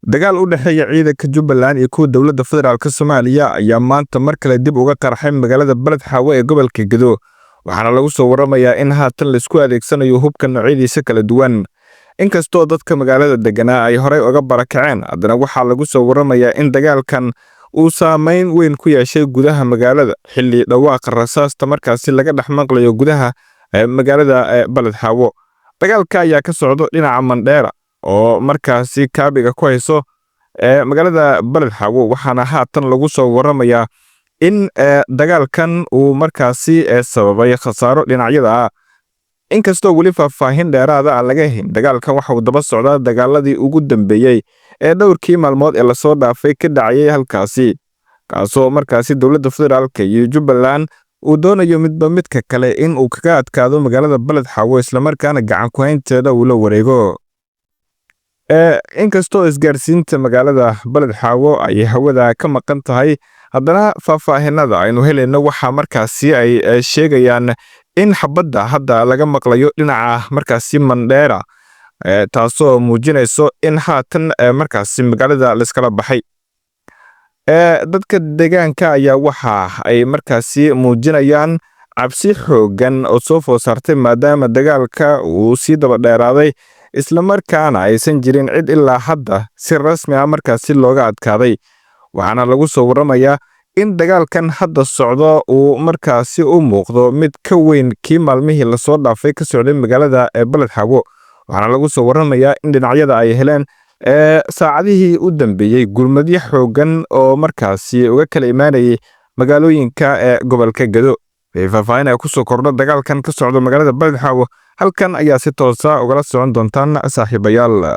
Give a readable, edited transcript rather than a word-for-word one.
dagaal u dhexeeya ciidanka Jubbaland iyo kuwa dowladda federaalka Soomaaliya ayaa maanta mar kale dib uga qarxay magaalada Balad Xaawo ee gobolka Gedo waxaana lagu soo waramayaa in haatan la isku adeegsanayo hubka noocyadiisa kala duwan inkastoo dadka magaalada deganaa ay horey uga barakaceen haddana waxaa lagu soo waramayaa in dagaalkan uu saameyn weyn ku yeeshay gudaha magaalada xilli dhawaaqa rasaasta markaasi laga dhex maqlayo gudaha magaalada Balad Xaawo dagaalka ayaa ka socdo dhinaca Mandheera oo markaasi kaabiga ku hayso magaalada Balad Xaawo waxaana haatan lagu soo waramayaa in dagaalkan uu markaasi sababay khasaaro dhinacyada inkastoo wali faahfaahin dheeraada aan laga helin dagaalkan waxa uu daba socdaa dagaaladii ugu dambeeyay ee dhowrkii maalmood ee la soo dhaafay ka dhacay halkaasi kaasoo markaasi dowladda federaalka iyo Jubbaland uu doonayo midba midka kale in uu kaga adkaado magaalada Balad Xaawo isla markaana gacan ku haynteeda uu la wareego inkastoo isgaarsiinta magaalada Balad Xaawo ay hawada ka maqan tahay haddana faahfaahinada aynu helayno waxa markaasi ay sheegayaan in xabadda hadda laga maqlayo dhinaca markaasi Mandheera taasoo muujinayso in haatan markaasi magaalada la iskala baxay dadka deegaanka ayaa waxa ay markaasi muujinayaan cabsi xoogan oo soo food saartay maadaama dagaalka uu sii daba dheeraaday isla markaana aysan jirin cid ilaa hadda si rasmi ah markaasi looga adkaaday waxaana lagu soo waramayaa in dagaalkan hadda socdo uu markaasi u muuqdo mid ka weyn kii maalmihii la soo dhaafay ka socday magaalada Balad Xaawo waxaana lagu soo waramayaa in dhinacyada ay heleen saacadihii u dambeeyay gurmadyo xoogan oo markaasi uga kala imaanayay magaalooyinka gobolka Gedo faahfaahin ay ku soo kordho dagaalkan ka socdo magaalada Balad Xaawo halkan ayaa si toos ah ugala socon doontaan saaxiibayaal